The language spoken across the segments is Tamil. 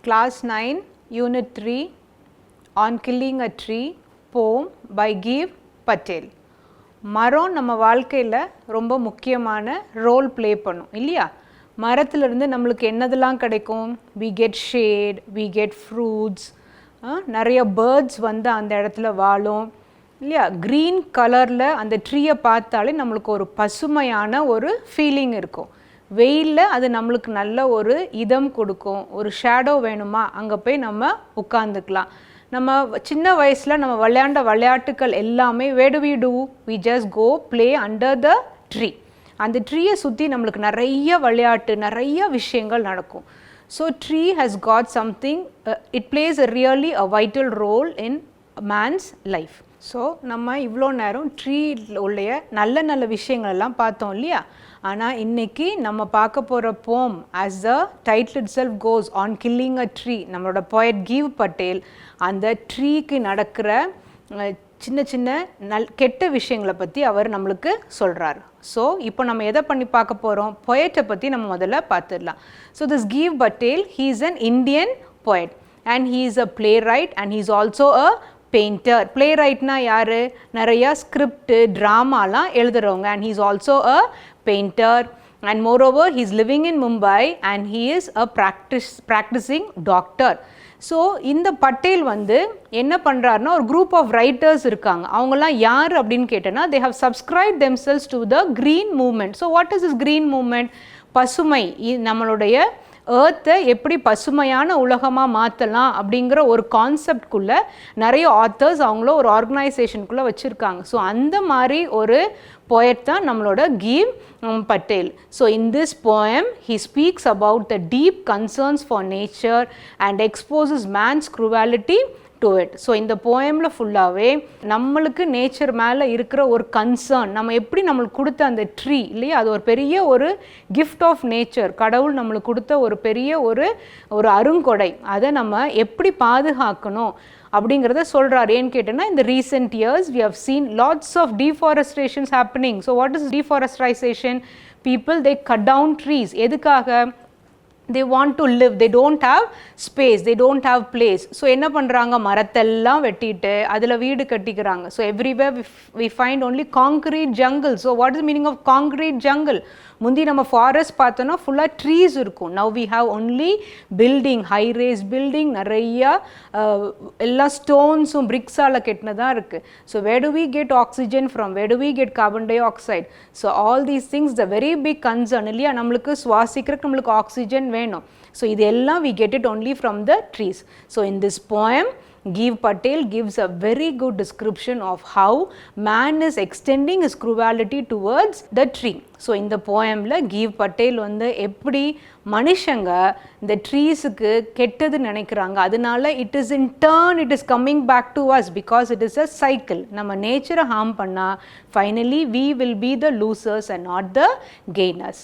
Class 9, Unit 3, On Killing a Tree, poem by Gieve, Patel. மரம் நம்ம வாழ்க்கையில் ரொம்ப முக்கியமான ரோல் ப்ளே பண்ணும் இல்லையா? மரத்துலேருந்து நம்மளுக்கு என்னதெல்லாம் கிடைக்கும்? we get shade, we get fruits, நிறைய பேர்ட்ஸ் வந்து அந்த இடத்துல வாழும் இல்லையா? க்ரீன் கலரில் அந்த ட்ரீயை பார்த்தாலே நம்மளுக்கு ஒரு பசுமையான ஒரு ஃபீலிங் இருக்கும். வெயிலில் அது நம்மளுக்கு நல்ல ஒரு இதம் கொடுக்கும். ஒரு ஷேடோ வேணுமா, அங்கே போய் நம்ம உட்காந்துக்கலாம். நம்ம சின்ன வயசில் நம்ம விளையாண்ட விளையாட்டுக்கள் எல்லாமே where do? We just go play under the tree. அந்த ட்ரீயை சுற்றி நம்மளுக்கு நிறைய விளையாட்டு, நிறைய விஷயங்கள் நடக்கும். So tree has got something, it plays a really a vital role in man's life. So நம்ம இவ்வளோ நேரம் ட்ரீ உள்ள நல்ல நல்ல விஷயங்கள் எல்லாம் பார்த்தோம் இல்லையா? ஆனால் இன்றைக்கி நம்ம பார்க்க போகிற போம் as the title itself goes, on killing a tree, நம்மளோட poet Gieve Patel அந்த ட்ரீக்கு நடக்கிற சின்ன சின்ன கெட்ட விஷயங்களை பற்றி அவர் நம்மளுக்கு சொல்கிறார். ஸோ இப்போ நம்ம எதை பண்ணி பார்க்க போகிறோம்? பொயட்டை பற்றி நம்ம முதல்ல பார்த்துடலாம். So this Gieve Patel, he is an Indian poet and he is a playwright and he is also a painter. playwrightனா யார்? நிறையா script ட்ராமாலாம் எழுதுகிறவங்க. and he is also a painter and moreover he is living in Mumbai and he is a practicing doctor. So இந்த பட்டேல் வந்து என்ன பண்ணுறாருன்னா, ஒரு குரூப் ஆஃப் ரைட்டர்ஸ் இருக்காங்க. அவங்கெல்லாம் யார் அப்படின்னு கேட்டேன்னா, they have subscribed themselves to the green movement. so what is this green movement? பசுமை, நம்மளுடைய ஏர்த்தை எப்படி பசுமையான உலகமாக மாற்றலாம் அப்படிங்கிற ஒரு கான்செப்ட்குள்ளே நிறைய ஆத்தர்ஸ் அவங்கள ஒரு ஆர்கனைசேஷனுக்குள்ளே வச்சுருக்காங்க. ஸோ அந்த மாதிரி ஒரு poet தான் நம்மளோட Gieve Patel. So in this poem he speaks about the deep concerns for nature and exposes man's cruelty to it. So இந்த போயமில் ஃபுல்லாகவே நம்மளுக்கு நேச்சர் மேலே இருக்கிற ஒரு கன்சர்ன், நம்ம எப்படி நம்மளுக்கு கொடுத்த அந்த ட்ரீ இல்லையா, அது ஒரு பெரிய ஒரு கிஃப்ட் ஆஃப் நேச்சர், கடவுள் நம்மளுக்கு கொடுத்த ஒரு பெரிய ஒரு அருங்கொடை, அதை நம்ம எப்படி பாதுகாக்கணும் அப்படிங்கிறத சொல்கிறார். ஏன்னு கேட்டேன்னா, இந்த recent years we have seen lots of deforestations happening. so what is deforestation? people they cut down trees. எதுக்காக? they want to live, they don't have space, they don't have place. so என்ன பண்ணுறாங்க? மரத்தெல்லாம் வெட்டிட்டு அதில் வீடு கட்டிக்கிறாங்க. so everywhere we find only concrete jungle. so what is the meaning of concrete jungle? முந்தி நம்ம ஃபாரஸ்ட் பார்த்தோன்னா ஃபுல்லாக ட்ரீஸ் இருக்கும். now we have only building, high rise building, நிறையா எல்லா ஸ்டோன்ஸும் பிரிக்ஸால் கெட்டினதாக இருக்குது. so where do we get oxygen from? where do we get carbon dioxide? so all these things the very big concern இல்லையா, நம்மளுக்கு சுவாசிக்கிறதுக்கு நம்மளுக்கு ஆக்சிஜன் வேணும். so இது எல்லாம் we get it only from the trees. so in this poem Gieve Patel gives a very good description of how man is extending his cruelty towards the tree. so இந்த போயமில் Gieve Patel வந்து எப்படி மனுஷங்க இந்த ட்ரீஸுக்கு கெட்டது நினைக்கிறாங்க, அதனால it is in turn it is coming back to us because it is a cycle. நம்ம நேச்சரை ஹார்ம் பண்ணால் finally we will be the losers and not the gainers.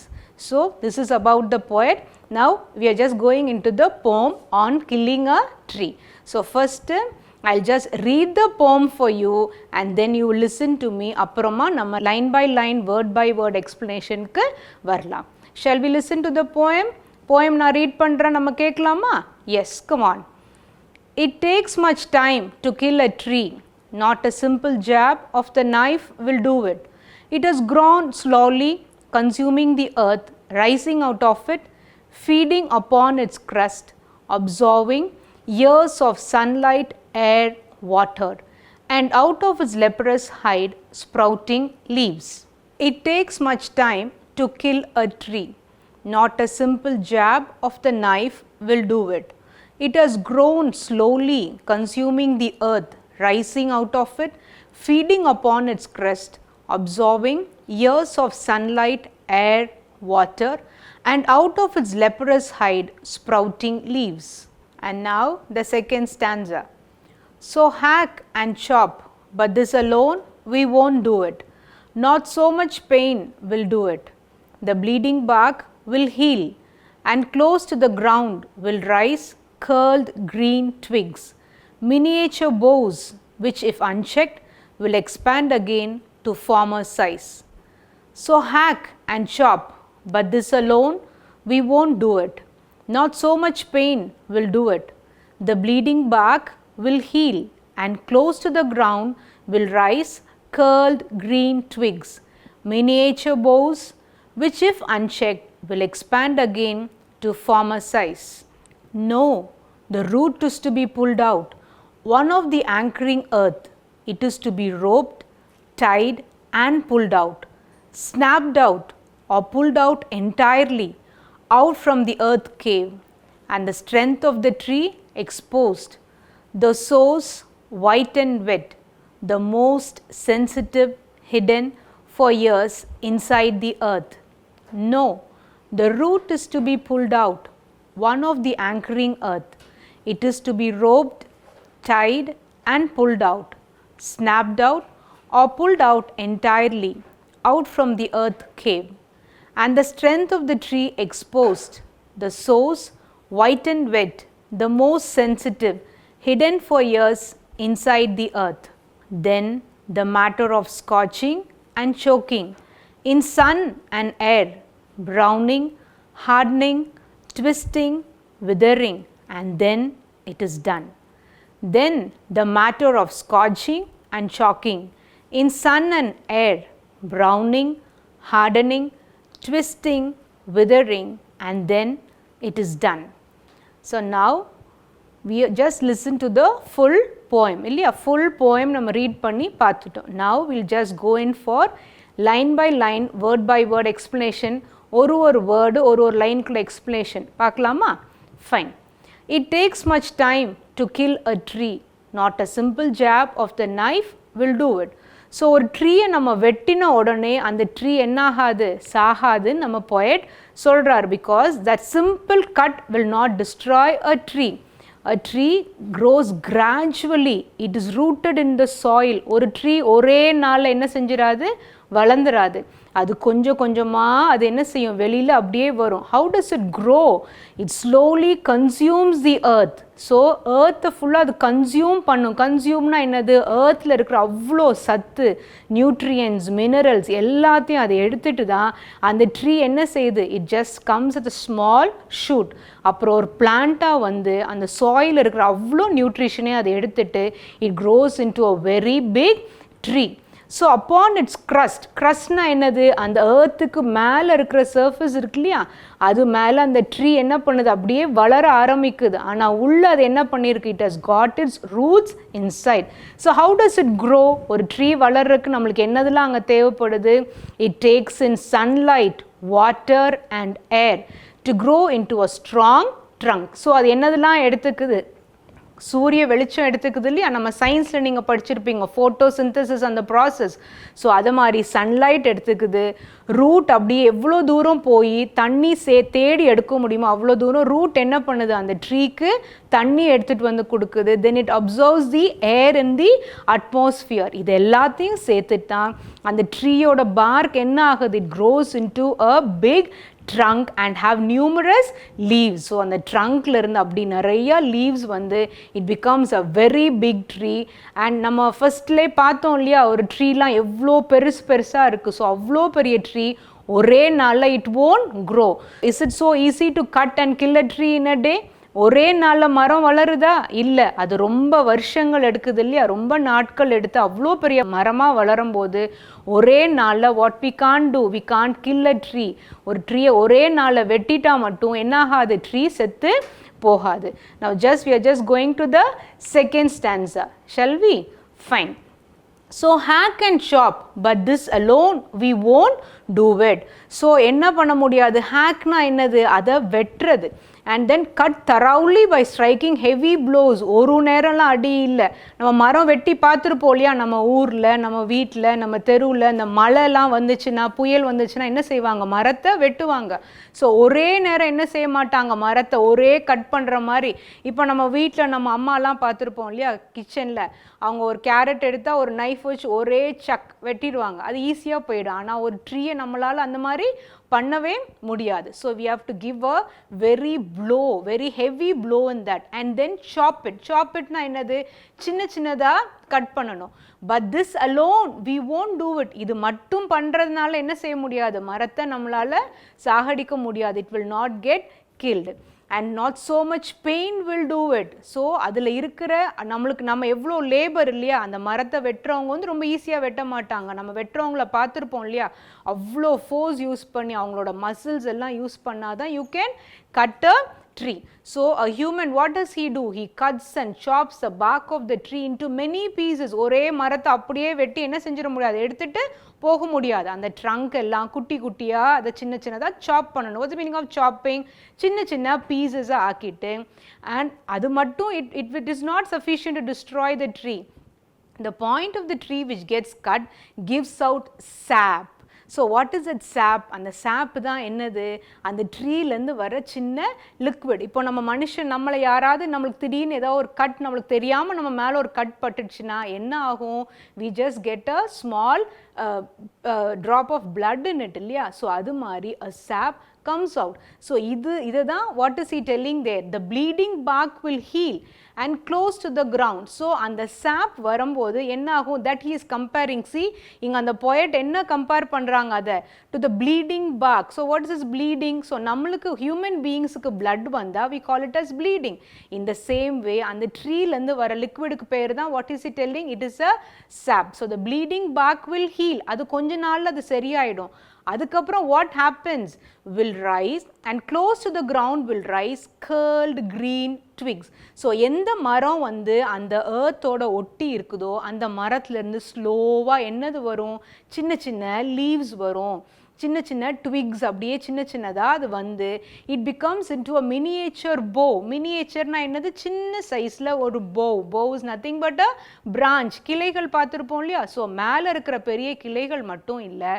so this is about the poet. now we are just going into the poem on killing a tree. so first I'll just read the poem for you and then you listen to me. அப்புறமா நம்ம line by line, word by word explanationக்கு வரலாம். shall we listen to the poem? நான் ரீட் பண்ணுறேன், நம்ம கேட்கலாமா? yes, come on. it takes much time to kill a tree. not a simple jab of the knife will do it. it has grown slowly, consuming the earth, rising out of it, feeding upon its crust, absorbing years of sunlight, air, water, and out of its leprous hide sprouting leaves. It takes much time to kill a tree. Not a simple jab of the knife will do it. It has grown slowly, consuming the earth, rising out of it, feeding upon its crust, absorbing years of sunlight, air, water, and out of its leprous hide sprouting leaves. And now the second stanza. so hack and chop, but this alone we won't do it. not so much pain will do it. the bleeding bark will heal, and close to the ground will rise curled green twigs, miniature boughs which if unchecked will expand again to former size. so hack and chop, but this alone we won't do it. Not so much pain will do it. The bleeding bark will heal, and close to the ground will rise curled green twigs, miniature boughs, which if unchecked will expand again to former size. No, the root is to be pulled out, one of the anchoring earth. It is to be roped, tied and pulled out, snapped out or pulled out entirely out from the earth cave, and the strength of the tree exposed, the source white and wet, the most sensitive hidden for years inside the earth. No, the root is to be pulled out, one of the anchoring earth. It is to be roped, tied and pulled out, snapped out or pulled out entirely out from the earth cave, and the strength of the tree exposed, the source white and wet, the most sensitive, hidden for years inside the earth. Then the matter of scorching and choking in sun and air, browning, hardening, twisting, withering, and then it is done. Then the matter of scorching and choking in sun and air, browning, hardening, twisting, withering, and then it is done. So now we just listen to the full poem. இல்லையா, full poem நம்ம read பண்ணி பார்த்துட்டோம். Now we'll just go in for line by line, word by word explanation. ஒரு word ஒரு லைனுக்குள்ள explanation பார்க்கலாமா? Fine. It takes much time to kill a tree. Not a simple jab of the knife will do it. So ஒரு ட்ரீயை நம்ம வெட்டின உடனே அந்த ட்ரீ என்ன ஆகாது, சாகாதுன்னு நம்ம போயட் சொல்கிறார். Because that simple cut will not destroy a tree. A tree grows gradually. It is rooted in the soil. ஒரு ட்ரீ ஒரே நாளில் என்ன செஞ்சிடாது, வளர்ந்துராது. அது கொஞ்சம் கொஞ்சமாக அது என்ன செய்யும், வெளியில் அப்படியே வரும். How does it grow? It slowly consumes the earth. So ஏர்த்தை ஃபுல்லாக அது கன்சியூம் பண்ணும். கன்சியூம்னா என்னது, ஏர்த்தில் இருக்கிற அவ்வளோ சத்து, நியூட்ரியன்ஸ், மினரல்ஸ் எல்லாத்தையும் அதை எடுத்துகிட்டு தான் அந்த ட்ரீ என்ன செய்யுது, it just comes at a small shoot. அப்புறம் ஒரு பிளான்ட்டாக வந்து அந்த சாயில் இருக்கிற அவ்வளோ நியூட்ரிஷனையும் அதை எடுத்துட்டு it grows into a very big tree. So upon its crust, க்ரஸ்ட்னா என்னது, அந்த ஏர்த்துக்கு மேலே இருக்கிற சர்ஃபேஸ் இருக்கு இல்லையா, அது மேலே அந்த ட்ரீ என்ன பண்ணுது, அப்படியே வளர ஆரம்பிக்குது. ஆனால் உள்ளே அது என்ன பண்ணியிருக்கு, it has got its roots inside. So how does it grow? ஒரு ட்ரீ வளர்றதுக்கு நம்மளுக்கு என்னதெல்லாம் அங்கே தேவைப்படுது, it takes in sunlight, water and air to grow into a strong trunk. So அது என்னதெல்லாம் எடுத்துக்குது, சூரிய வெளிச்சம் எடுத்துக்குது இல்லையா, நம்ம சயின்ஸில் நீங்கள் படிச்சிருப்பீங்க ஃபோட்டோசிந்தசிஸ் அந்த ப்ராசஸ். ஸோ அது மாதிரி சன்லைட் எடுத்துக்குது. ரூட் அப்படியே எவ்வளோ தூரம் போய் தண்ணி தேடி எடுக்க முடியுமோ அவ்வளோ தூரம் ரூட் என்ன பண்ணுது, அந்த ட்ரீக்கு தண்ணி எடுத்துகிட்டு வந்து கொடுக்குது. Then it absorbs the air in the atmosphere. இது எல்லாத்தையும் சேர்த்துட்டு தான் அந்த ட்ரீயோட பார்க் என்ன ஆகுது, it grows into a big trunk and have numerous leaves. So அந்த ட்ரங்க்ல இருந்து அப்படி நிறைய லீவ்ஸ் வந்து it becomes a very big tree. And நம்ம ஃபர்ஸ்ட்லேயே பார்த்தோம் இல்லையா, ஒரு ட்ரீலாம் எவ்வளோ பெருசாக இருக்குது. ஸோ அவ்வளோ பெரிய ட்ரீ ஒரே நாளில் it won't grow. Is it so easy to cut and kill a tree in a day? ஒரே நாளில் மரம் வளருதா? இல்லை, அது ரொம்ப வருஷங்கள் எடுக்குது இல்லையா, ரொம்ப நாட்கள் எடுத்து அவ்வளோ பெரிய மரமாக வளரும் போது ஒரே நாளில் what we can do, we can kill a tree. ஒரு ட்ரீயை ஒரே நாளில் வெட்டிட்டா மட்டும் என்ன ஆகாது, ட்ரீ செத்து போகாது. Now we are just going to the second stanza. Shall we? Fine. So hack and chop, but this alone we won't do it. So என்ன பண்ண முடியாது, ஹேக்னா என்னது, அதை வெட்டுறது. And then cut thoroughly by striking heavy blows. ஒரு நேரம்லாம் அடி இல்லை. நம்ம மரம் வெட்டி பார்த்துருப்போம் இல்லையா, நம்ம ஊரில், நம்ம வீட்டில், நம்ம தெருவில் இந்த மழைலாம் வந்துச்சுன்னா, புயல் வந்துச்சுன்னா என்ன செய்வாங்க, மரத்தை வெட்டுவாங்க. ஸோ ஒரே நேரம் என்ன செய்ய மாட்டாங்க, மரத்தை ஒரே கட் பண்ணுற மாதிரி. இப்போ நம்ம வீட்டில் நம்ம அம்மாலாம் பார்த்துருப்போம் இல்லையா, கிச்சனில் அவங்க ஒரு கேரட் எடுத்தால் ஒரு நைஃப் வச்சு ஒரே சக் வெட்டிடுவாங்க, அது ஈஸியாக போயிடும். ஆனால் ஒரு ட்ரீயை நம்மளால் அந்த மாதிரி பண்ணவே முடியாது. So we have to give a very blow, very heavy blow in that and then chop it. Chop itனா என்னது, சின்ன சின்னதாக கட் பண்ணணும். But this alone we won't do it. இது மட்டும் பண்ணுறதுனால என்ன செய்ய முடியாது, மரத்தை நம்மளால் சாகடிக்க முடியாது. It will not get killed. and not so much pain will do it. So அதில் இருக்கிற நம்மளுக்கு நம்ம எவ்வளோ லேபர் இல்லையா, அந்த மரத்தை வெட்டுறவங்க வந்து ரொம்ப ஈஸியாக வெட்ட மாட்டாங்க. நம்ம வெட்டுறவங்கள பார்த்துருப்போம் இல்லையா, அவ்வளோ ஃபோர்ஸ் யூஸ் பண்ணி அவங்களோட மசில்ஸ் எல்லாம் யூஸ் பண்ணாதான் you can cut a tree. So a human, what does he do? He cuts and chops the bark of the tree into many pieces. ஒரே மரத்தை அப்படியே வெட்டி என்ன செஞ்சிட முடியாது, எடுத்துட்டு போக முடியாது. அந்த ட்ரங்க் எல்லாம் குட்டி குட்டியாக அதை சின்ன சின்னதாக சாப் பண்ணணும். What's meaning of chopping? சின்ன சின்ன பீசஸாக ஆக்கிட்டு, அண்ட் அது மட்டும் it is not sufficient to destroy the tree. The point of the tree which gets cut gives out sap. So what is it சாப்? அந்த சாப் தான் என்னது, அந்த ட்ரீலேருந்து வர சின்ன லிக்விட். இப்போ நம்ம மனுஷன் நம்மளை யாராவது நம்மளுக்கு திடீர்னு ஏதோ ஒரு கட் நம்மளுக்கு தெரியாமல் நம்ம மேலே ஒரு கட் பட்டுச்சுன்னா என்ன ஆகும்? We just get a small drop of blood in it இல்லையா? ஸோ அது மாதிரி அ சாப் comes out. So இதுதான் what is he telling there? The bleeding bark will heal and close to the ground. So அந்த sap வரும்போது என்ன ஆகும்? That he is comparing. See, இங்க அந்த poet என்ன compare பண்றாங்க அதை to the bleeding bark. So what is this bleeding? So நம்மளுக்கு human beings-க்கு blood வந்தா we call it as bleeding. In the same way அந்த ட்ரீலேருந்து வர லிக்விடுக்கு பேர் தான் what is he telling? It is a sap. So the bleeding bark will heal. அது கொஞ்ச நாள்ல அது சரியாயிடும். அதுக்கப்புறம் what happens? Will rise and close to the ground will rise curled green twigs. So எந்த மரம் வந்து அந்த ஏர்த்தோட ஒட்டி இருக்குதோ அந்த மரத்துலேருந்து ஸ்லோவாக என்னது வரும்? சின்ன சின்ன லீவ்ஸ் வரும், சின்ன சின்ன ட்விக்ஸ் அப்படியே சின்ன சின்னதாக அது வந்து it becomes into a miniature போ. மினியேச்சர்னா என்னது? சின்ன சைஸில் ஒரு போ. போ is nothing but a branch. கிளைகள் பார்த்துருப்போம் இல்லையா? ஸோ மேலே இருக்கிற பெரிய கிளைகள் மட்டும் இல்லை,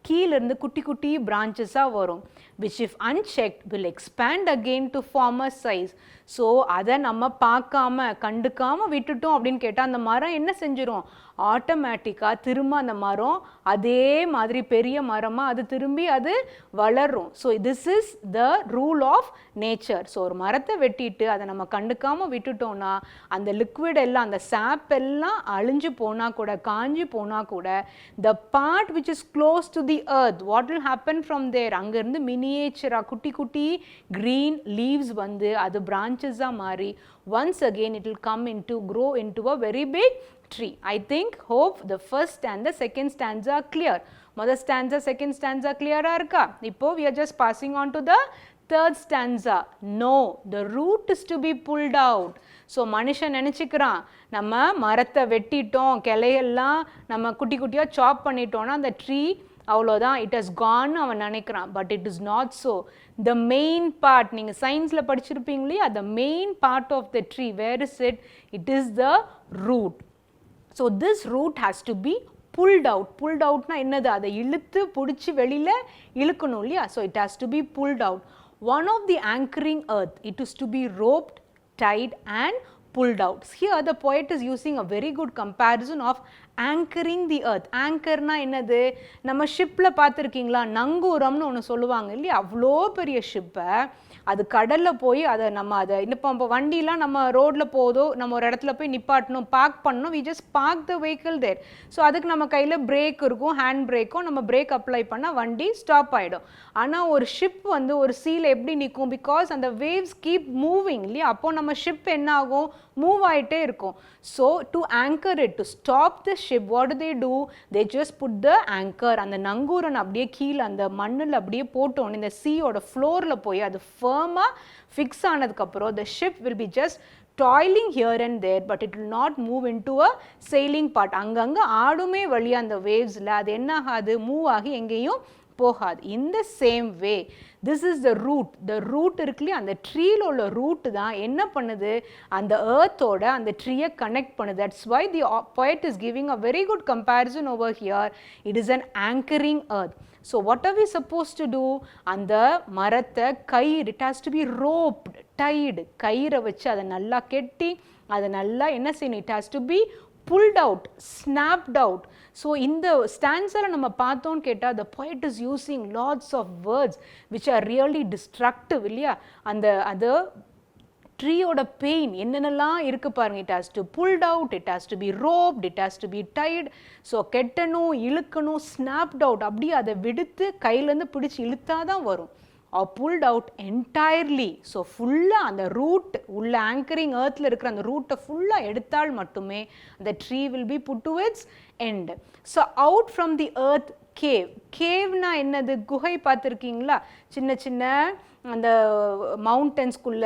கீழிருந்து குட்டி குட்டி பிரான்ச்சஸாக வரும். which if unchecked will expand again to form a size. So அதை நம்ம பார்க்காம கண்டுக்காமல் விட்டுட்டோம் அப்படின்னு கேட்டால் அந்த மரம் என்ன செஞ்சிடும்? ஆட்டோமேட்டிக்காக திரும்ப அந்த மரம் அதே மாதிரி பெரிய மரமாக அது திரும்பி அது வளரும். So this is the rule of nature. So ஒரு மரத்தை வெட்டிட்டு அதை நம்ம கண்டுக்காமல் விட்டுட்டோம்னா அந்த லிக்விட் எல்லாம் அந்த சாப் எல்லாம் அழிஞ்சு போனால் கூட காஞ்சி போனால் கூட the part which is close to the earth, what will happen from there? அங்கேருந்து மினியேச்சராக குட்டி குட்டி green leaves வந்து அது branches-ஆக மாறி once again it will come into grow into a very big tree. I think hope the first and the second stanza are clear. முதல் stanza second stanza clear-ஆ இருக்கா? இப்போ we are just passing on to the third stanza. No, the root is to be pulled out. So மனுஷன் நினச்சிக்கிறான் நம்ம மரத்தை வெட்டிட்டோம், கிளையெல்லாம் நம்ம குட்டி குட்டியாக சாப் பண்ணிட்டோன்னா அந்த ட்ரீ அவ்வளோதான், இட் ஹஸ் கான்னு அவன் நினைக்கிறான். But it is not so. The main part, நீங்கள் சயின்ஸில் படிச்சிருப்பீங்க இல்லையா, the main part of the tree, where is it? It is the root. So this root has to be pulled out. Pulled அவுட்னா என்னது? அதை இழுத்து பிடிச்சி வெளியில் இழுக்கணும் இல்லையா? So it has to be pulled out. One of the anchoring earth, it is to be roped, tied and pulled out. Here the poet is using a very good comparison of anchoring the earth. anchorனா என்னது? நம்ம ஷிப்பில் பார்த்துருக்கீங்களா, நங்கூரம்னு ஒன்று சொல்லுவாங்க இல்லையா? அவ்வளோ பெரிய ஷிப்பை அது கடலில் போய் அதை நம்ம அதை இப்போ வண்டிலாம் நம்ம ரோட்டில் போதோ நம்ம ஒரு இடத்துல போய் நிப்பாட்டணும், பார்க் பண்ணணும், we just park the vehicle there. So அதுக்கு நம்ம கையில் பிரேக் இருக்கும், ஹேண்ட் பிரேக்கும், நம்ம பிரேக் அப்ளை பண்ணால் வண்டி ஸ்டாப் ஆகிடும். ஆனால் ஒரு ஷிப் வந்து ஒரு சீல எப்படி நிற்கும்? பிகாஸ் அந்த வேவ்ஸ் கீப் மூவிங் இல்லையா? அப்போது நம்ம ஷிப் என்ன ஆகும்? மூவ் ஆகிட்டே இருக்கும். So to anchor it, to stop the ship, what do they just put the anchor. அந்த நங்கூரன் அப்படியே கீழே அந்த மண்ணில் அப்படியே போட்டோன்னு இந்த சீயோட ஃப்ளோரில் போய் அது ஃபர்மாக ஃபிக்ஸ் ஆனதுக்கப்புறம் the ship will be just toiling here and there, but it will not move into a sailing part. அங்கங்கே ஆடுமே வழியாக அந்த வேவ்ஸில் அது என்ன ஆகாது? மூவ் ஆகி எங்கேயும் போகாது. In the same way this is the root. The root இருக்குல்லையே, அந்த ட்ரீயில் உள்ள ரூட் தான் என்ன பண்ணுது? அந்த ஏர்த்தோட அந்த ட்ரீயை கனெக்ட் பண்ணுது. That's why the poet is giving a very good comparison over here. It is an anchoring earth. So what are we supposed to do? அந்த மரத்தை கயிறு, it has to be roped, tied. கயிறை வச்சு அதை நல்லா கெட்டி அதை நல்லா என்ன செய்யணும்? It has to be pulled out, snapped out. So இந்த ஸ்டான்ஸில் நம்ம பார்த்தோன்னு கேட்டால் the poet is using lots of words which are really destructive இல்லையா? அந்த ட்ரீயோட பெயின் என்னென்னலாம் இருக்குது பாருங்கள். It has to pulled out, it has to be roped, it has to be tight. So கெட்டணும், இழுக்கணும், ஸ்னாப்ட் அவுட், அப்படியே அதை விடுத்து கையிலேருந்து பிடிச்சி இழுத்தா தான் வரும். are pulled out entirely. So fulla and the root ulla anchoring earth la irukra and the root fulla edithal mattume the tree will be put to its end. So out from the earth cave na என்னது குகை பார்த்துருக்கீங்களா? சின்ன சின்ன அந்த மவுண்டன்ஸ்குள்ள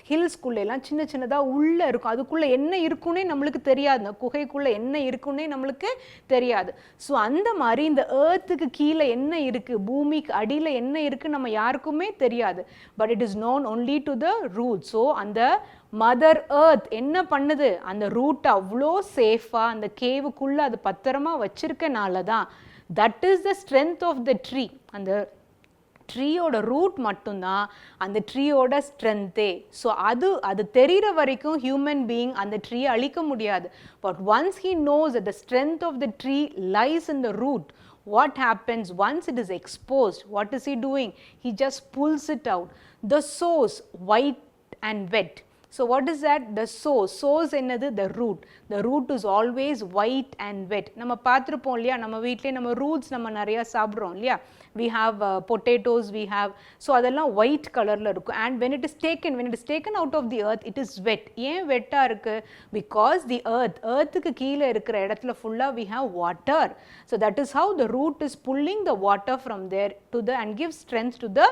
ஹில்ஸ்குள்ள எல்லாம் சின்ன சின்னதாக உள்ளே இருக்கும். அதுக்குள்ளே என்ன இருக்குன்னே நம்மளுக்கு தெரியாது. அந்த குகைக்குள்ளே என்ன இருக்குன்னே நம்மளுக்கு தெரியாது. ஸோ அந்த மாதிரி இந்த ஏர்த்துக்கு கீழே என்ன இருக்குது, பூமிக்கு அடியில் என்ன இருக்குன்னு நம்ம யாருக்குமே தெரியாது. But it is known only to the root. So அந்த மதர் ஏர்த் என்ன பண்ணுது, அந்த ரூட்டை அவ்வளோ சேஃபாக அந்த கேவுக்குள்ளே அது பத்திரமா வச்சிருக்கனால தான் that is the strength of the tree. அந்த ட்ரீயோட ரூட் மட்டும்தான் அந்த ட்ரீயோட ஸ்ட்ரென்த்தே. ஸோ அது தெரிகிற வரைக்கும் ஹியூமன் பீயிங் அந்த ட்ரீயை அழிக்க முடியாது. But once he knows that the strength of the tree lies in the root, what happens once it is exposed? What is he doing? He just pulls it out. The source, white and wet. So what is that? The source என்னது? The root. The root is always white and wet. நம்ம பார்த்துருப்போம் இல்லையா, நம்ம வீட்டிலே நம்ம ரூட்ஸ் நம்ம நிறையா சாப்பிட்றோம் இல்லையா. we have potatoes, we have, so அதெல்லாம் white கலரில் இருக்கும். and when it is taken out of the earth, it is wet. ஏன் வெட்டாக இருக்குது? because the earthக்கு கீழே இருக்கிற இடத்துல ஃபுல்லாக we have water. so that is how the root is pulling the water from there to the and gives strength to the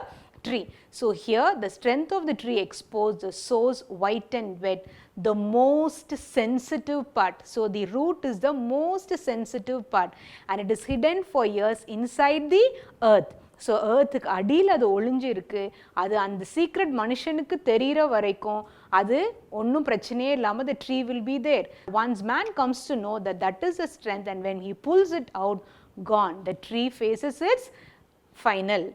tree. So here the strength of the tree exposed, the source white and wet, the most sensitive part. So the root is the most sensitive part and it is hidden for years inside the earth. So ஏர்த்துக்கு அடியில் அது ஒளிஞ்சு இருக்குது. அது அந்த சீக்ரெட் மனுஷனுக்கு தெரிகிற வரைக்கும் அது ஒன்றும் பிரச்சனையே இல்லாமல் the tree will be there. Once man comes to know that that is the strength and when he pulls it out, gone. The tree faces its final.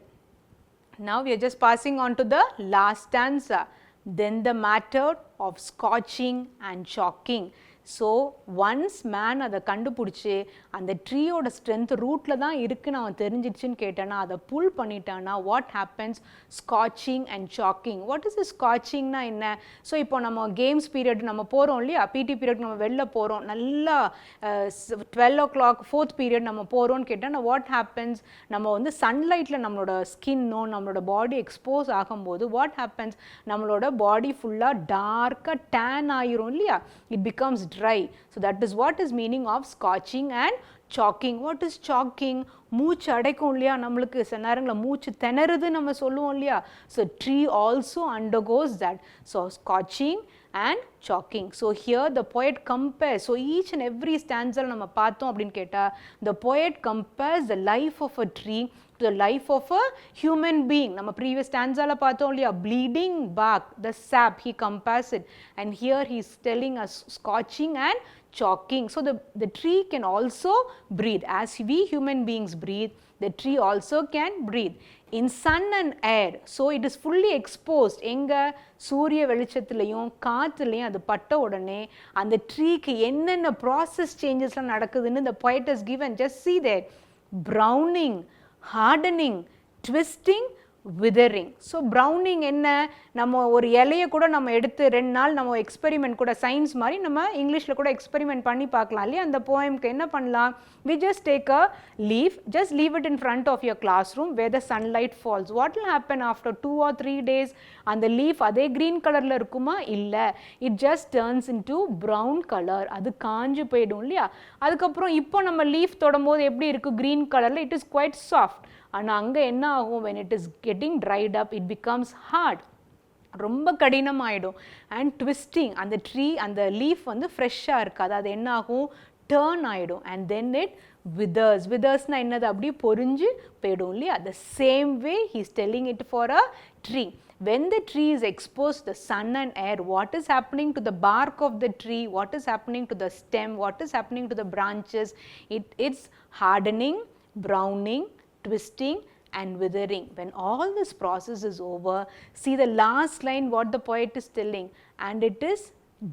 Now we are just passing on to the last stanza. Then the matter of scorching and chalking. So once man அதை கண்டுபிடிச்சி அந்த ட்ரீயோட ஸ்ட்ரென்த் ரூட்டில் தான் இருக்குன்னு அவன் தெரிஞ்சிடுச்சுன்னு கேட்டானா, அதை புல் பண்ணிட்டானா, what happens? Scorching and choking. What is ஸ்காட்சிங்னா என்ன? ஸோ இப்போ நம்ம கேம்ஸ் பீரியட் நம்ம போகிறோம் இல்லையா, பிடி பீரியட் நம்ம வெளில போகிறோம், நல்லா 12 o'clock 4th பீரியட் நம்ம போகிறோன்னு கேட்டால் வாட் ஹேப்பன்ஸ்? நம்ம வந்து சன்லைட்டில் நம்மளோட ஸ்கின்னோ நம்மளோட பாடி எக்ஸ்போஸ் ஆகும்போது வாட் ஹேப்பன்ஸ்? நம்மளோட பாடி ஃபுல்லாக டார்க்காக டேன் ஆயிரும் இல்லையா, it becomes dry. So that is what is meaning of scorching and chalking. What is chalking? மூச்சு அடைக்கும் இல்லையா, நம்மளுக்கு சில நேரங்களில் மூச்சு திணறுது நம்ம சொல்லுவோம் இல்லையா. So tree also undergoes that. So scorching and chalking. So here the poet compares. So each and every stanza நம்ம பார்த்தோம் அப்படின்னு கேட்டால் the poet compares the life of a tree to the life of a human being. நம்ம previous stanzaல பார்த்தோம் இல்லையா, bleeding bark, the sap, he compares it. And here he is telling us scorching and chalking. So the tree can also breathe. As we human beings breathe, the tree also can breathe. In sun and air, so it is fully exposed. எங்க சூரிய வெளிச்சத்துலையும் காற்றுலையும் அது பட்ட உடனே அந்த ட்ரீக்கு என்னென்ன ப்ராசஸ் சேஞ்சஸ்லாம் நடக்குதுன்னு the poet has given. Just see there, browning, hardening, twisting, withering. So browning என்ன? நம்ம ஒரு இலையை கூட நம்ம எடுத்து 2 நாள் நம்ம எக்ஸ்பெரிமெண்ட் கூட சயின்ஸ் மாதிரி நம்ம இங்கிலீஷில் கூட எக்ஸ்பெரிமெண்ட் பண்ணி பார்க்கலாம் இல்லையா. அந்த போயம்க்கு என்ன பண்ணலாம்? we just take a leaf, just leave it in front of your classroom where the sunlight falls. what will happen after 2 or 3 days? அந்த லீஃப் அதே green கலரில் இருக்குமா? இல்லை, it just turns into brown color. அது காஞ்சு போயிடும் இல்லையா. அதுக்கப்புறம் இப்போ நம்ம லீஃப் தொடும்போது எப்படி இருக்குது? green கலரில், it is quite soft. ஆனால் அங்கே என்ன ஆகும்? when it is getting dried up, it becomes hard, ரொம்ப கடினமாயிடும். அண்ட் ட்விஸ்டிங், அந்த ட்ரீ அந்த லீஃப் வந்து ஃப்ரெஷ்ஷாக இருக்காது, அது என்ன ஆகும்? டேர்ன் ஆகிடும். அண்ட் தென் இட் விதர்ஸ்னா என்னது? அப்படியே பொறிஞ்சு போயிடும் இல்லையா. the same way he is telling it for a tree. When the tree is exposed to the sun and air, what is happening to the bark of the tree? What is happening to the stem? What is happening to the branches? It's hardening, browning, twisting and withering. When all this process is over, see the last line what the poet is telling, and it is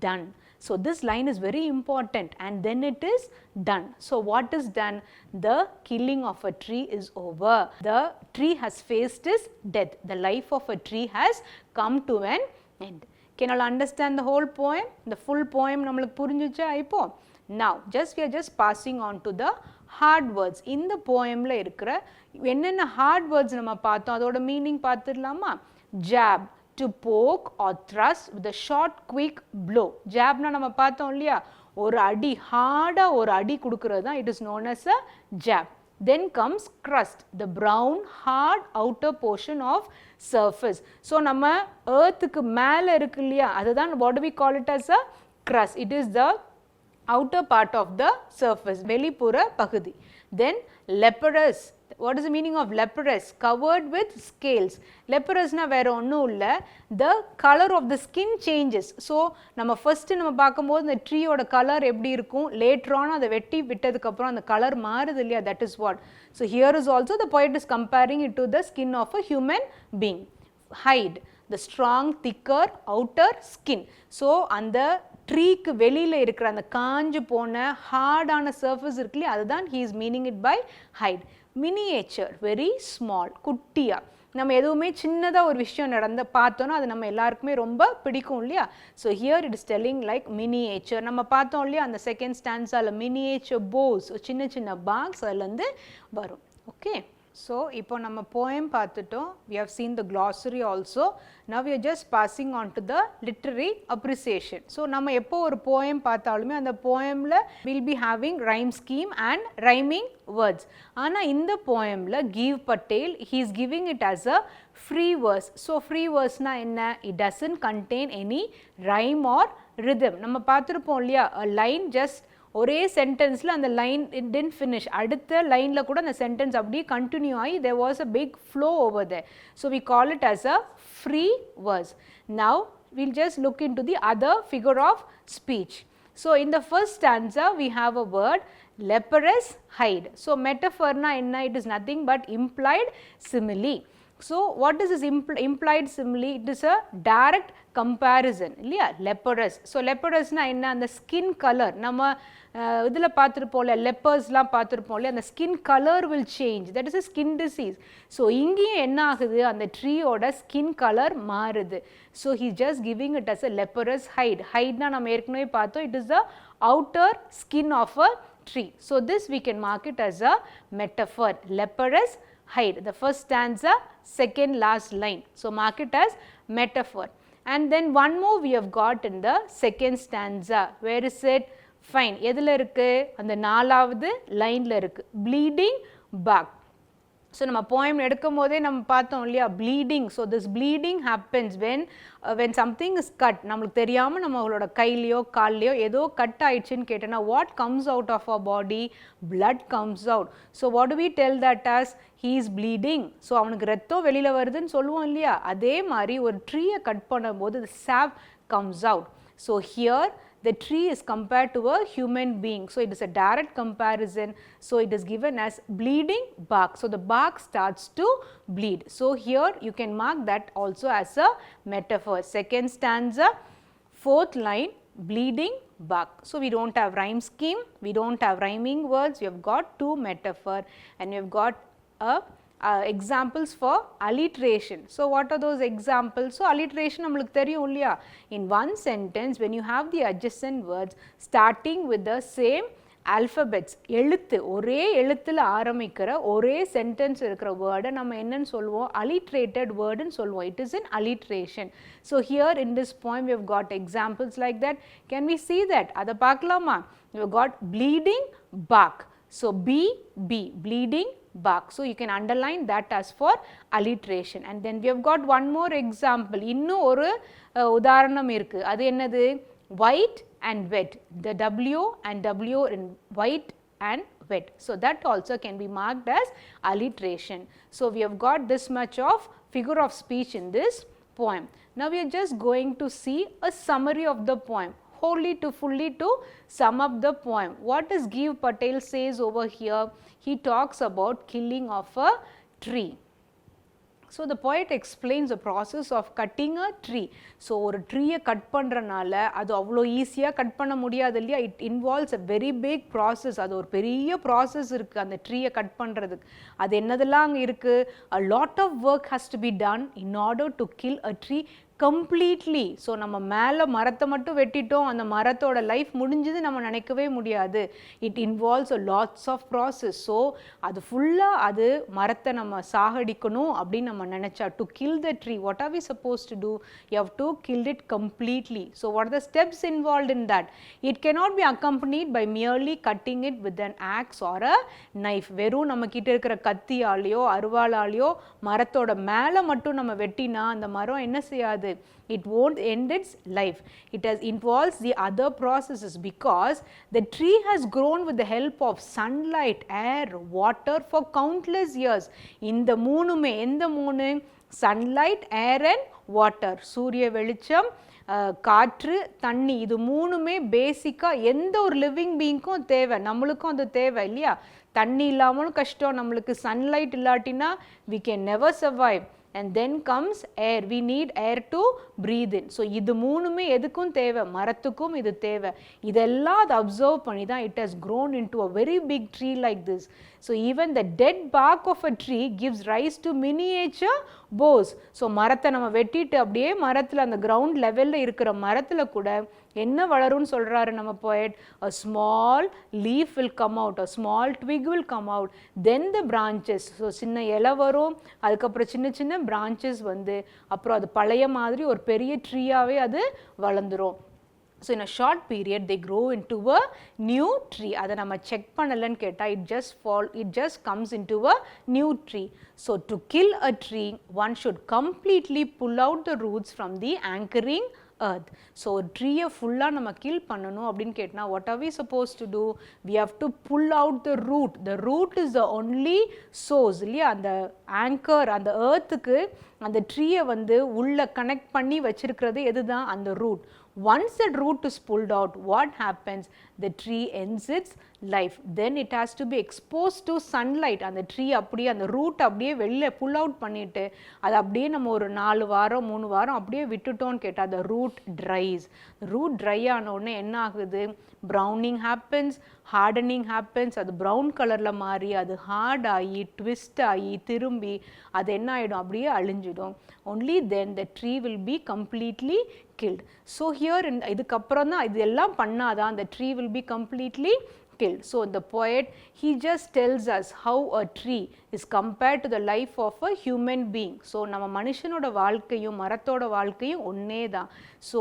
done. So this line is very important, and then it is done. So what is done? The killing of a tree is over. The tree has faced its death. The life of a tree has come to an end. Can you all understand the whole poem? The full poem நம்மளுக்கு புரிஞ்சுச்சா இப்போ? Now we are just passing on to the hard words. In the poem la irukra enna hard words nama paathom adoda meaning paathirlama. Jab, to poke or thrust with a short quick blow. Jab na nama paathom illaya, ஒரு அடி ஹார்டா ஒரு அடி கொடுக்கிறது தான் it is known as a jab. Then comes crust, the brown hard outer portion of surface. So நம்ம earthக்கு மேல இருக்கு இல்லையா, அதுதான் what do we call it as a crust. It is the outer part of the surface, வெளிப்புற பகுதி. Then leprous. What is the meaning of leprous? Covered with scales. Leprous na வேற ஒண்ணும் இல்ல, the color of the skin changes. So நம்ம first நம்ம பார்க்கும்போது இந்த tree ஓட color எப்படி இருக்கும், later on அதை வெட்டி விட்டதுக்கு அப்புறம் அந்த color மாறுது இல்லையா, that is what. So here is also the poet is comparing it to the skin of a human being. Hide, the strong thicker outer skin. So அந்த ட்ரீக்கு வெளியில் இருக்கிற அந்த காஞ்சு போன ஹார்டான சர்ஃபேஸ் இருக்கு இல்லையா, அதுதான் he is meaning it by hide. Miniature, very small, குட்டியா. நம்ம எதுவுமே சின்னதாக ஒரு விஷயம் நடந்து பார்த்தோன்னா அது நம்ம எல்லாருக்குமே ரொம்ப பிடிக்கும் இல்லையா. So here it is telling like miniature. நம்ம பார்த்தோம் இல்லையா அந்த செகண்ட் ஸ்டான்ஸால் மினியேச்சர் போஸ், சின்ன சின்ன பாக்ஸ் அதுலேருந்து வரும். ஓகே, ஸோ இப்போ நம்ம poem பார்த்துட்டோம். we have seen the glossary also. now we are just passing on to the literary appreciation. So நம்ம எப்போ ஒரு poem பார்த்தாலுமே அந்த poemல will be having rhyme scheme and rhyming words. ஆனால் இந்த poemல Gieve Patel he is giving it as a free verse. So free verse-னா என்ன, it doesn't contain any rhyme or rhythm. நம்ம பார்த்துருப்போம் இல்லையா, a line just ஒரே சென்டென்ஸில் அந்த லைன் இட் டென்ட் ஃபினிஷ், அடுத்த லைனில் கூட அந்த சென்டென்ஸ் அப்படியே கண்டினியூ ஆகி there was a big flow over there. So we call it as a free verse. Now we'll just look into the other figure of speech. So in the first stanza we have a word leprous hide. So metaphor na enna, it is nothing but implied simile. So what is this implied simile? It is a direct comparison இல்லையா, leprous. So leprous na enna, அந்த skin color நம்ம இதில் பார்த்துருப்போம்ல, லெப்பர்ஸ்லாம் பார்த்துருப்போம்ல, அந்த skin colour will change, that is a skin disease. So இங்கேயும் என்ன ஆகுது, அந்த ட்ரீயோட ஸ்கின் கலர் மாறுது. So he just giving it as a leprous hide. ஹைட்னா நம்ம ஏற்கனவே பார்த்தோம், it is the outer skin of a tree. So this we can mark it as a metaphor, leprous hide. The first stanza, second last line. So mark it as metaphor. And then one more we have got in the second stanza. Where is it? Fine. எதில் இருக்கு, அந்த நாலாவது லைனில் இருக்கு, bleeding back. ஸோ நம்ம போயம் எடுக்கும் போதே நம்ம பார்த்தோம் இல்லையா, bleeding. So this bleeding happens when something is cut. நம்மளுக்கு தெரியாமல் நம்மளோட கையிலையோ கால்லையோ ஏதோ கட் ஆயிடுச்சுன்னு கேட்டோன்னா what comes out of our body, blood comes out. So what do we tell that as he is bleeding. So அவனுக்கு ரத்தம் வெளியில் வருதுன்னு சொல்லுவோம் இல்லையா, அதே மாதிரி ஒரு ட்ரீயை கட் பண்ணும்போது சாப் comes out. So here the tree is compared to a human being. So it is a direct comparison. So it is given as bleeding bark. So the bark starts to bleed. So here you can mark that also as a metaphor. Second stanza, fourth line, bleeding bark. So we don't have rhyme scheme, we don't have rhyming words, we have got two metaphor and we have got examples for alliteration. So what are those examples? So alliteration நம்மளுக்கு தெரியும் இல்லையா, in one sentence when you have the adjacent words starting with the same alphabets, எழுத்து ஒரே எழுத்தில் ஆரம்பிக்கிற ஒரே சென்டென்ஸ் இருக்கிற வேர்டை நம்ம என்னன்னு சொல்லுவோம், alliterated wordன்னு சொல்லுவோம். It is an alliteration. So here in this poem we have got examples like that. Can we see that? அதை பார்க்கலாமா? We have got bleeding bark. So bleeding bark. So you can underline that as for alliteration. And then we have got one more example. இன்னும் ஒரு உதாரணம் இருக்கு. அது என்னது? White and wet. The W and W in white and wet. So that also can be marked as alliteration. So we have got this much of figure of speech in this poem. Now we are just going to see a summary of the poem. Wholly to fully to sum up the poem. What does Gieve Patel says over here? He talks about killing of a tree. So the poet explains the process of cutting a tree. So ஒரு ட்ரீயை கட் பண்ணுறனால அது அவ்வளோ ஈஸியாக கட் பண்ண முடியாது இல்லையா, it involves a very big process. அது ஒரு பெரிய ப்ராசஸ் இருக்குது அந்த ட்ரீயை கட் பண்ணுறதுக்கு. அது என்னதெல்லாம் அங்கே இருக்குது, a lot of work has to be done in order to kill a tree completely. So நம்ம மேலே மரத்தை மட்டும் வெட்டிட்டோம், அந்த மரத்தோட லைஃப் முடிஞ்சது நம்ம நினைக்கவே முடியாது. It involves a lots of process. So அது ஃபுல்லாக அது மரத்தை நம்ம சாகடிக்கணும் அப்படின்னு நம்ம நினச்சா, to kill the tree, what are we suppose to do? You have to kill it completely. So what are the steps involved in that? It cannot be accompanied by merely cutting it with an axe or a knife. வெறும் நம்ம கிட்ட இருக்கிற கத்தியாலேயோ அருவாளாலேயோ மரத்தோட மேலே மட்டும் நம்ம வெட்டினா அந்த மரம் என்ன செய்யாது? It won't end its life. It involves the other processes, because the tree has grown with the help of sunlight, air, water for countless years. இந்த மூணுமே எந்த மூணு? Sunlight, air and water. சூரிய வெளிச்சம், காற்று, தண்ணி, இது மூணுமே பேசிக்காக எந்த ஒரு லிவிங் பீயிங்க்கும் தேவை. நம்மளுக்கும் அது தேவை இல்லையா? தண்ணி இல்லாமலும் கஷ்டம் நம்மளுக்கு. சன்லைட் இல்லாட்டினா we can never survive. And then comes air. We need air to breathe in. So இது மூணுமே எதுக்கும் தேவை? மரத்துக்கும் இது தேவை. இதெல்லாம் அதை அப்சர்வ் பண்ணி தான் it has grown into a very big tree like this. So even the dead bark of a tree gives rise to miniature boughs. So மரத்தை நம்ம வெட்டிட்டு அப்படியே மரத்தில் அந்த கிரவுண்ட் லெவலில் இருக்கிற மரத்தில் கூட என்ன வளரும்னு சொல்கிறாரு நம்ம poet? A small leaf will come out, a small twig will come out, then the branches. So சின்ன இலை வரும், அதுக்கப்புறம் சின்ன சின்ன branches வந்து அப்புறம் அது பழைய மாதிரி ஒரு பெரிய ட்ரீயாகவே அது வளர்ந்துரும். So in a short period they grow into a new tree. அதை நம்ம செக் பண்ணலன்னு கேட்டால் it just comes into a new tree. So to kill a tree, one should completely pull out the roots from the anchoring earth. So ஒரு ட்ரீயை ஃபுல்லாக நம்ம கில் பண்ணணும் அப்படின்னு கேட்டினா what are we supposed to do? We have to pull out the root. The root is the only source இல்லையா? அந்த ஆங்கர், அந்த earthக்கு அந்த ட்ரீயை வந்து உள்ள கனெக்ட் பண்ணி வச்சிருக்கிறது எது தான்? அந்த root. Once that root is pulled out, what happens? The tree ends its life. Then it has to be exposed to sunlight. அந்த ட்ரீ அப்படியே அந்த ரூட் அப்படியே வெளில புல் அவுட் பண்ணிட்டு அது அப்படியே நம்ம ஒரு 4 வாரம் 3 வாரம் அப்படியே விட்டுட்டோன்னு கேட்டால் the root dries. Root dry ஆன உடனே என்ன ஆகுது? Browning happens, hardening happens. அது ப்ரௌன் கலரில் மாறி அது ஹார்ட் ஆகி ட்விஸ்ட் ஆகி திரும்பி அது என்ன ஆகிடும்? அப்படியே அழிஞ்சிடும். only then the tree will be completely killed. So here இதுக்கப்புறம் தான் இது எல்லாம் பண்ணாதான் the tree will be completely killed. So the poet, he just tells us how a tree is compared to the life of a human being. So நம்ம மனுஷனோட வாழ்க்கையும் மரத்தோட வாழ்க்கையும் ஒன்னே தான். ஸோ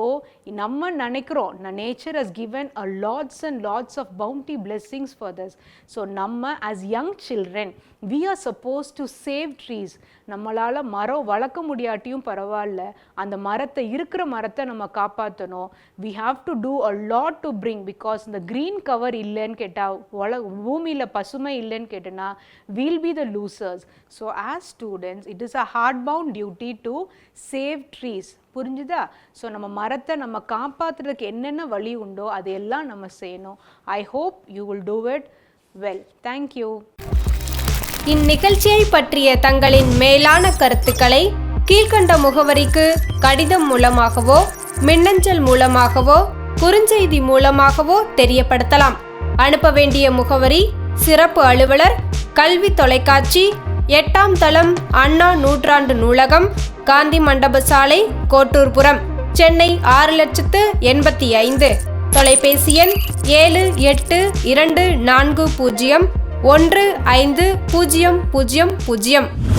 நம்ம நினைக்கிறோம் nature has given a lots and lots of bounty blessings for this. So நம்ம as young children we are supposed to save trees. நம்மளால் மரம் வளர்க்க முடியாட்டியும் பரவாயில்ல, அந்த மரத்தை இருக்கிற மரத்தை நம்ம காப்பாற்றணும். we have to do a lot to bring, because இந்த green cover இல்லைன்னு கேட்டால் பூமியில் பசுமை இல்லைன்னு கேட்டனா we'll be the losers. So as students it is a hardbound duty to save trees. புரிஞ்சுதா? ஸோ நம்ம மரத்தை நம்ம காப்பாற்றுறதுக்கு என்னென்ன வழி உண்டோ அதையெல்லாம் நம்ம செய்யணும். I hope you will do it well. Thank you. இந்நிகழ்ச்சியை பற்றிய தங்களின் மேலான கருத்துக்களை கீழ்க்கண்ட முகவரிக்கு கடிதம் மூலமாகவோ மின்னஞ்சல் மூலமாகவோ குறுஞ்செய்தி மூலமாகவோ தெரியப்படுத்தலாம். அனுப்ப வேண்டிய முகவரி: சிறப்பு அலுவலர், கல்வி தொலைக்காட்சி, 8ஆம் தளம், அண்ணா நூற்றாண்டு நூலகம், காந்தி மண்டப சாலை, கோட்டூர்புரம், சென்னை 6,85,000. தொலைபேசி எண் 7824015000.